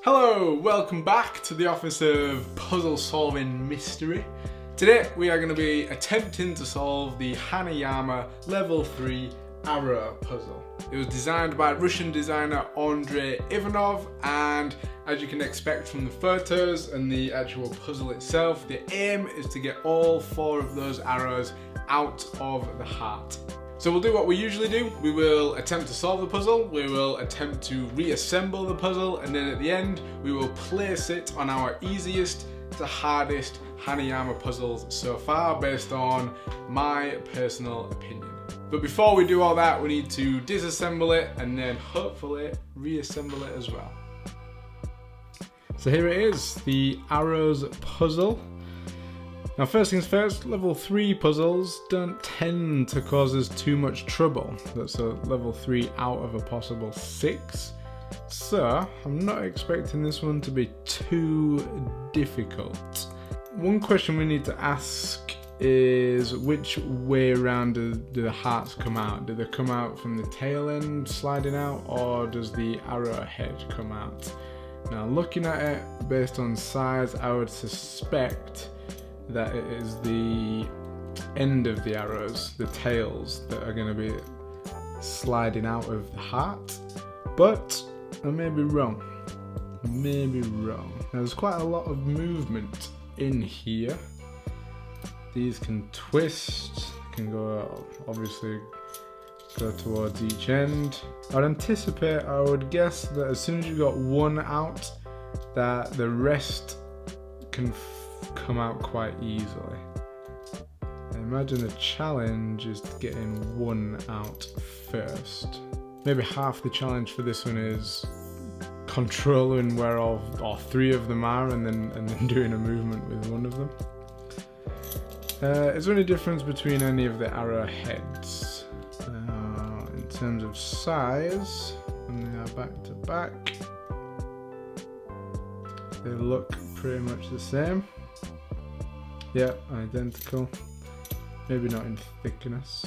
Hello, welcome back to the Office of Puzzle Solving Mystery. Today we are going to be attempting to solve the Hanayama Level 3 Arrow puzzle. It was designed by Russian designer Andrei Ivanov, and as you can expect from the photos and the actual puzzle itself, the aim is to get all 4 of those arrows out of the heart. So we'll do what we usually do. We will attempt to solve the puzzle, we will attempt to reassemble the puzzle, and then at the end we will place it on our easiest to hardest Hanayama puzzles so far based on my personal opinion. But before we do all that, we need to disassemble it and then hopefully reassemble it as well. So here it is, the Arrows puzzle. Now first things first, level 3 puzzles don't tend to cause us too much trouble. That's a level 3 out of a possible 6. So I'm not expecting this one to be too difficult. One question we need to ask is which way around do the hearts come out? Do they come out from the tail end sliding out, or does the arrow head come out? Now looking at it based on size, I would suspect that it is the end of the arrows, the tails, that are going to be sliding out of the heart, but I may be wrong. Now, there's quite a lot of movement in here. These can twist, can go, obviously go towards each end. I would guess that as soon as you got one out, that the rest can come out quite easily. I imagine the challenge is getting one out first. Maybe half the challenge for this one is controlling where all 3 of them are and then doing a movement with one of them. Is there any difference between any of the arrow heads? In terms of size, when they are back to back, they look pretty much the same. Yeah, identical. Maybe not in thickness.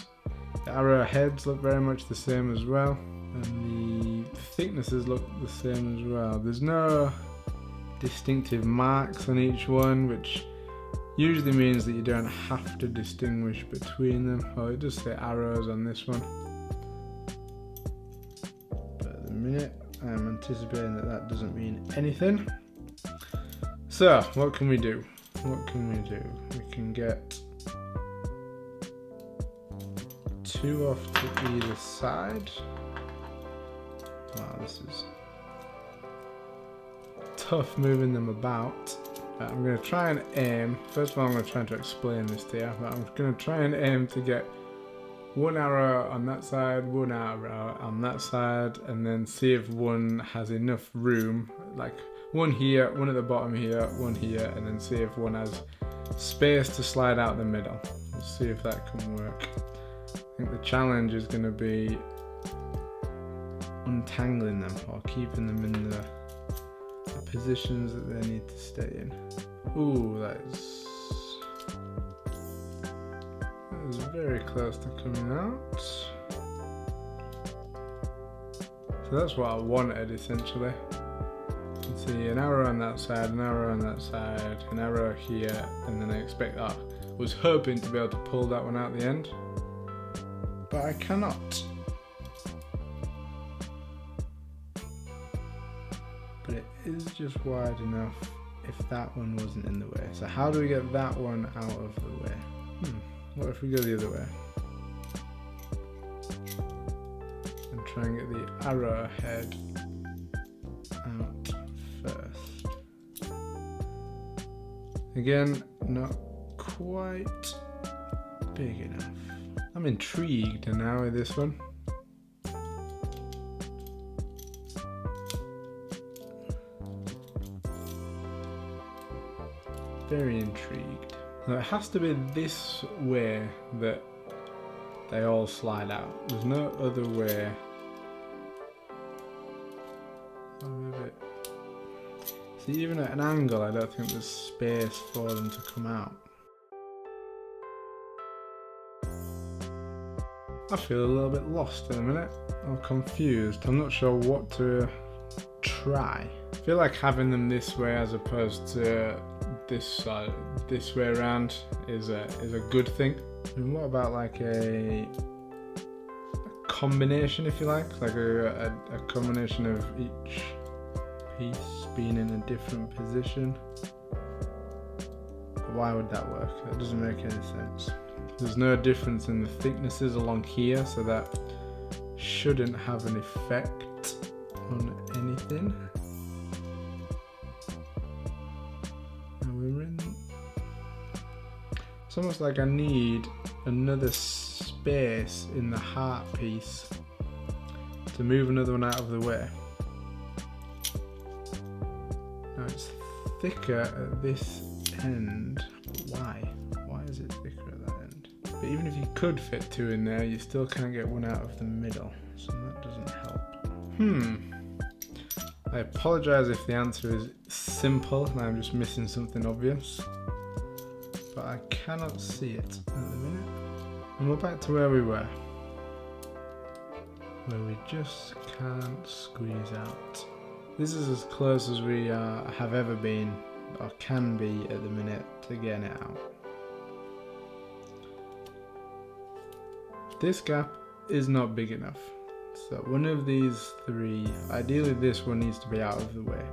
The arrow heads look very much the same as well, and the thicknesses look the same as well. There's no distinctive marks on each one, which usually means that you don't have to distinguish between them. Well, it does say arrows on this one, but at the minute I'm anticipating that doesn't mean anything. So what can we do? We can get 2 off to either side. Wow, this is tough moving them about. I'm going to try and aim. First of all, I'm going to try to explain this to you, but I'm going to try and aim to get 1 arrow on that side, 1 arrow on that side, and then see if one has enough room, like 1 here, 1 at the bottom here, 1 here, and then see if one has space to slide out the middle. We'll see if that can work. I think the challenge is going to be untangling them or keeping them in the positions that they need to stay in. Ooh, that is very close to coming out. So that's what I wanted essentially. See, an arrow on that side, an arrow on that side, an arrow here, and then I was hoping to be able to pull that one out the end, but I cannot. But it is just wide enough if that one wasn't in the way. So how do we get that one out of the way? What if we go the other way? And try and get the arrow head out first. Again, not quite big enough. I'm intrigued now with this one. Very intrigued. Now it has to be this way that they all slide out. There's no other way. See, even at an angle, I don't think there's space for them to come out. I feel a little bit lost in a minute, or confused. I'm not sure what to try. feel like having them this way as opposed to this way around is a good thing. And what about like a combination, if you like a combination of each piece being in a different position? Why would that work? That doesn't make any sense. There's no difference in the thicknesses along here, so that shouldn't have an effect on anything. It's almost like I need another space in the heart piece to move another one out of the way. Now it's thicker at this end. Why? Why is it thicker at that end? But even if you could fit two in there, you still can't get one out of the middle, so that doesn't help. I apologise if the answer is simple and I'm just missing something obvious, but I cannot see it at the minute. And we're back to where we were, where we just can't squeeze out. This is as close as we have ever been, or can be at the minute, to getting it out. This gap is not big enough, so one of these three, ideally this one, needs to be out of the way.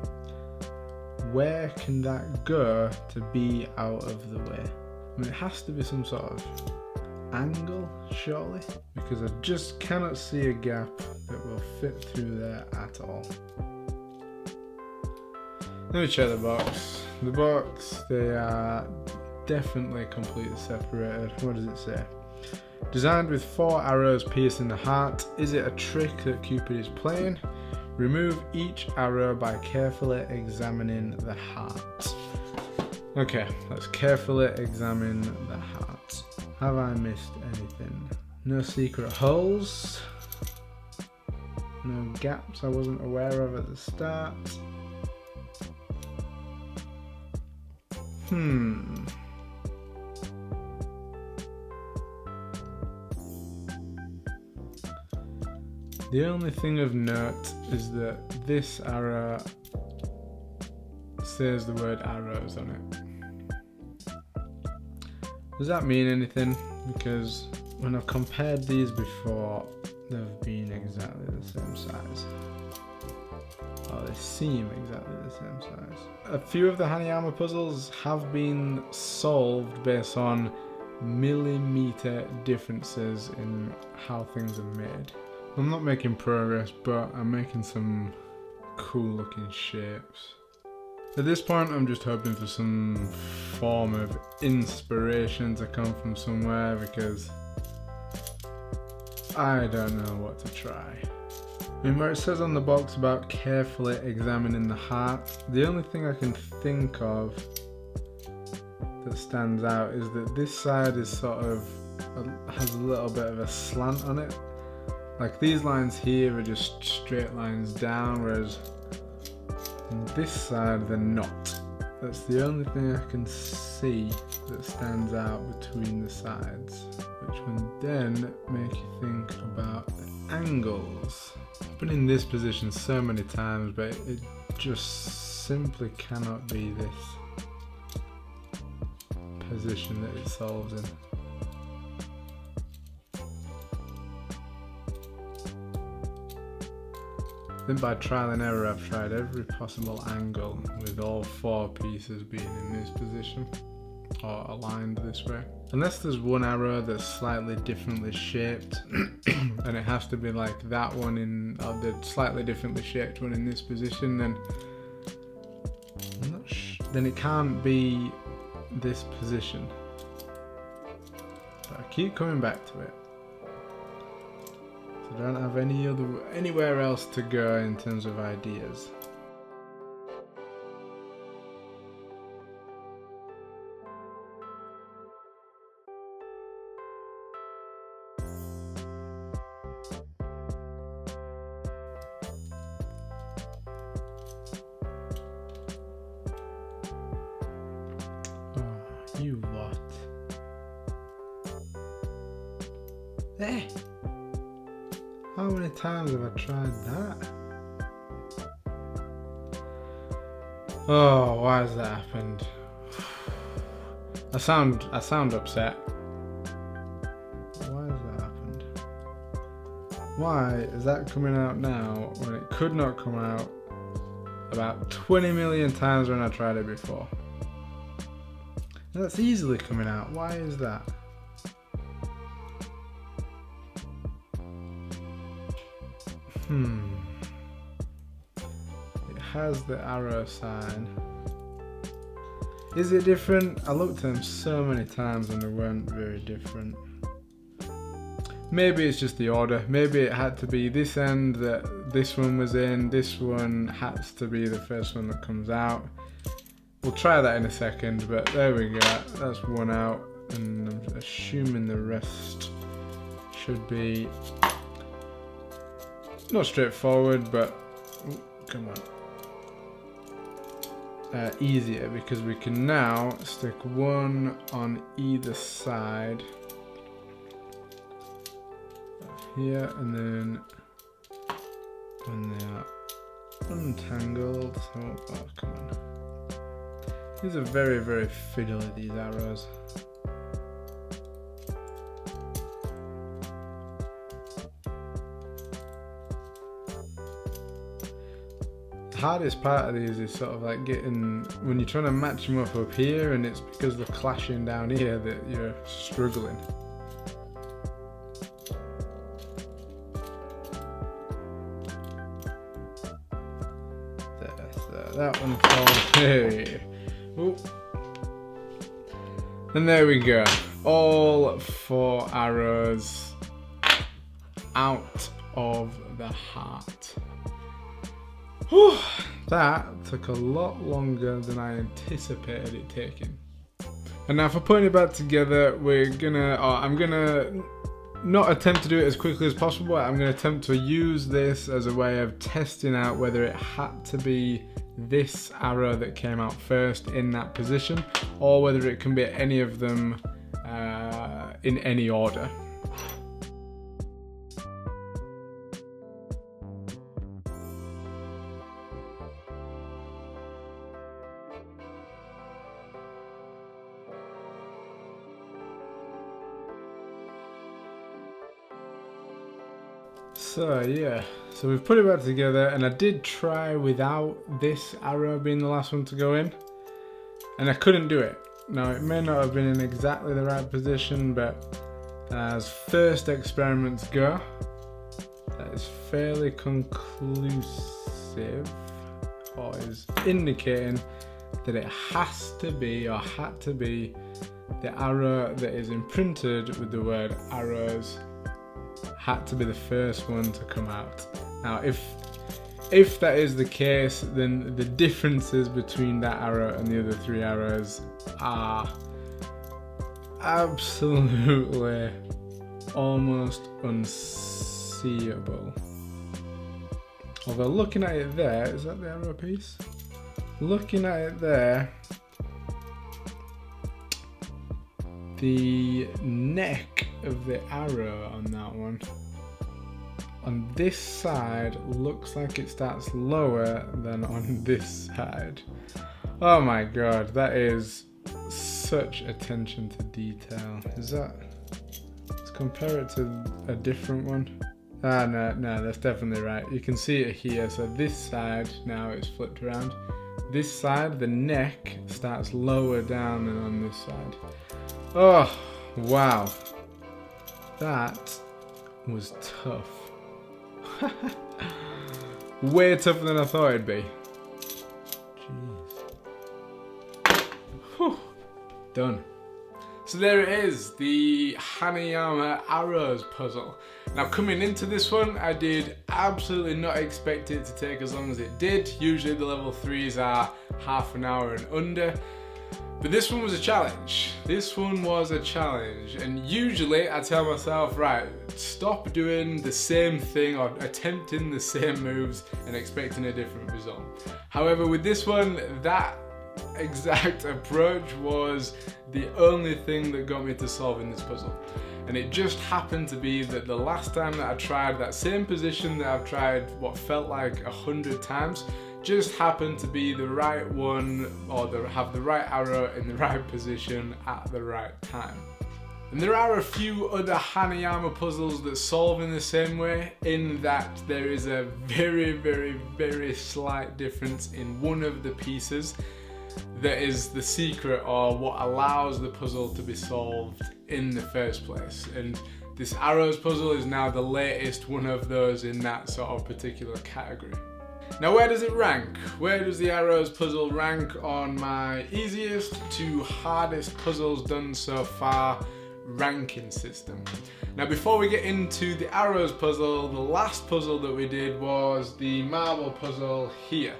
Where can that go to be out of the way? I mean, it has to be some sort of angle, surely, because I just cannot see a gap that will fit through there at all. Let me check the box. The box, they are definitely completely separated. What does it say? Designed with 4 arrows piercing the heart, is it a trick that Cupid is playing? Remove each arrow by carefully examining the heart. Okay, let's carefully examine the heart. Have I missed anything? No secret holes. No gaps I wasn't aware of at the start. The only thing of note is that this arrow says the word arrows on it. Does that mean anything? Because when I've compared these before, they've been exactly the same size. Or they seem exactly the same size. A few of the Hanayama puzzles have been solved based on millimeter differences in how things are made. I'm not making progress, but I'm making some cool looking shapes. At this point, I'm just hoping for some form of inspiration to come from somewhere, because I don't know what to try. I mean, where it says on the box about carefully examining the heart, the only thing I can think of that stands out is that this side is has a little bit of a slant on it. Like these lines here are just straight lines down, whereas on this side they're not. That's the only thing I can see that stands out between the sides, which would then make you think about the angles. I've been in this position so many times, but it just simply cannot be this position that it solves in. Then by trial and error, I've tried every possible angle with all 4 pieces being in this position or aligned this way. Unless there's one arrow that's slightly differently shaped and it has to be like that one in, or the slightly differently shaped one in this position, then I'm not then it can't be this position. But I keep coming back to it. I don't have anywhere else to go in terms of ideas. Oh, you lot. Hey! How many times have I tried that? Oh, why has that happened? I sound upset. Why has that happened? Why is that coming out now when it could not come out about 20 million times when I tried it before? That's easily coming out. Why is that? It has the arrow sign. Is it different? I looked at them so many times and they weren't very different. Maybe it's just the order. Maybe it had to be this end that this one was in. This one has to be the first one that comes out. We'll try that in a second, but there we go. That's one out, and I'm assuming the rest should be not straightforward, but come on, easier, because we can now stick one on either side here, and then when they are untangled, oh come on. These are very, very fiddly, these arrows. The hardest part of these is sort of like getting, when you're trying to match them up here, and it's because they're clashing down here that you're struggling. That one falls there. Ooh. And there we go. All 4 arrows out of the heart. Whew. That took a lot longer than I anticipated it taking. And now for putting it back together, I'm gonna not attempt to do it as quickly as possible. I'm gonna attempt to use this as a way of testing out whether it had to be this arrow that came out first in that position, or whether it can be any of them in any order. So yeah, so we've put it back together, and I did try without this arrow being the last one to go in, and I couldn't do it. Now it may not have been in exactly the right position, but as first experiments go, that is fairly conclusive, or is indicating that it has to be, or had to be, the arrow that is imprinted with the word arrows had to be the first one to come out. Now if that is the case, then the differences between that arrow and the other 3 arrows are absolutely almost unseeable. Although looking at it there, is that the arrow piece? Looking at it there, the neck of the arrow on that one, on this side, looks like it starts lower than on this side. Oh my god, that is such attention to detail. Is that, let's compare it to a different one. Ah, no, that's definitely right. You can see it here. So this side now is flipped around. This side, the neck starts lower down than on this side. Oh, wow. That was tough. Way tougher than I thought it'd be. Jeez. Whew. Done. So there it is, the Hanayama Arrows puzzle. Now coming into this one, I did absolutely not expect it to take as long as it did. Usually the level 3s are half an hour and under. But this one was a challenge. This one was a challenge. And usually I tell myself, right, stop doing the same thing or attempting the same moves and expecting a different result. However, with this one, that exact approach was the only thing that got me to solving this puzzle. And it just happened to be that the last time that I tried that same position that I've tried what felt like 100 times, just happen to be the right one, or have the right arrow in the right position at the right time. And there are a few other Hanayama puzzles that solve in the same way, in that there is a very slight difference in one of the pieces that is the secret, or what allows the puzzle to be solved in the first place. And this Arrows puzzle is now the latest one of those in that sort of particular category. Now, where does it rank? Where does the Arrows puzzle rank on my easiest to hardest puzzles done so far ranking system? Now, before we get into the Arrows puzzle, the last puzzle that we did was the marble puzzle here.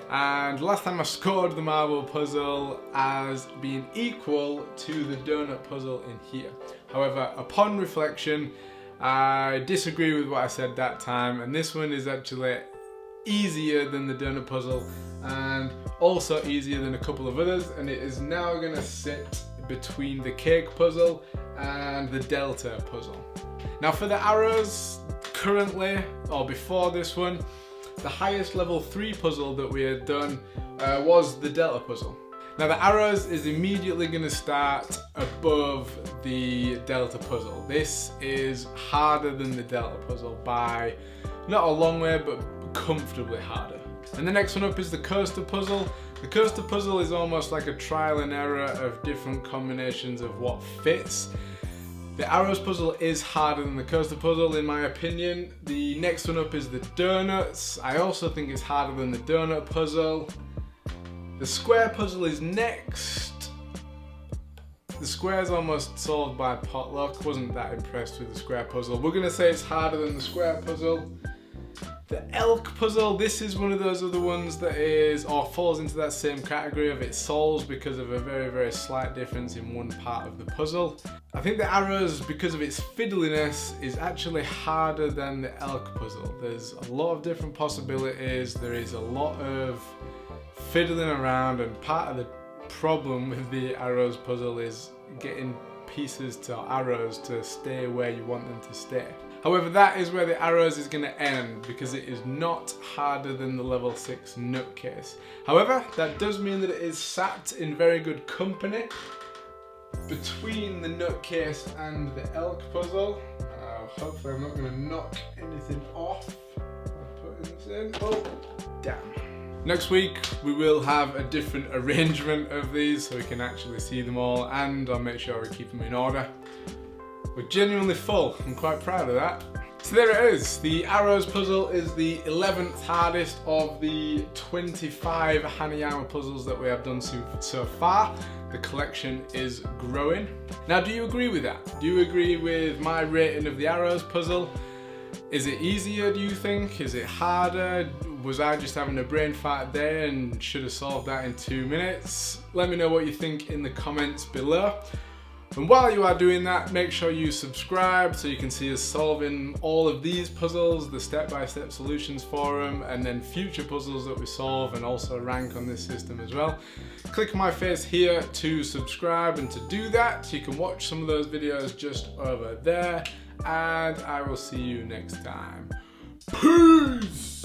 And last time I scored the marble puzzle as being equal to the donut puzzle in here. However, upon reflection, I disagree with what I said that time, and this one is actually easier than the donut puzzle and also easier than a couple of others, and it is now going to sit between the cake puzzle and the delta puzzle. Now, for the arrows, currently, or before this one, the highest level 3 puzzle that we had done was the delta puzzle. Now, the arrows is immediately going to start above the delta puzzle. This is harder than the delta puzzle by not a long way, but comfortably harder. And the next one up is the coaster puzzle. The coaster puzzle is almost like a trial and error of different combinations of what fits. The arrows puzzle is harder than the coaster puzzle, in my opinion. The next one up is the donuts. I also think it's harder than the donut puzzle. The square puzzle is next. The square is almost solved by potluck. Wasn't that impressed with the square puzzle. We're gonna say it's harder than the square puzzle. The elk puzzle, this is one of those other ones that is, or falls into that same category of it solves because of a very slight difference in one part of the puzzle. I think the arrows, because of its fiddliness, is actually harder than the elk puzzle. There's a lot of different possibilities, there is a lot of fiddling around, and part of the problem with the arrows puzzle is getting pieces to arrows to stay where you want them to stay. However, that is where the arrows is going to end, because it is not harder than the level 6 nutcase. However, that does mean that it is sat in very good company between the nutcase and the elk puzzle. Hopefully I'm not going to knock anything off by putting this in. Oh, damn. Next week we will have a different arrangement of these so we can actually see them all, and I'll make sure we keep them in order. We're genuinely full. I'm quite proud of that. So there it is. The arrows puzzle is the 11th hardest of the 25 Hanayama puzzles that we have done so far. The collection is growing. Now, do you agree with that? Do you agree with my rating of the arrows puzzle? Is it easier, do you think? Is it harder? Was I just having a brain fart there and should have solved that in 2 minutes? Let me know what you think in the comments below. And while you are doing that, make sure you subscribe so you can see us solving all of these puzzles, the step-by-step solutions for them, and then future puzzles that we solve and also rank on this system as well. Click my face here to subscribe, and to do that, you can watch some of those videos just over there, and I will see you next time. Peace!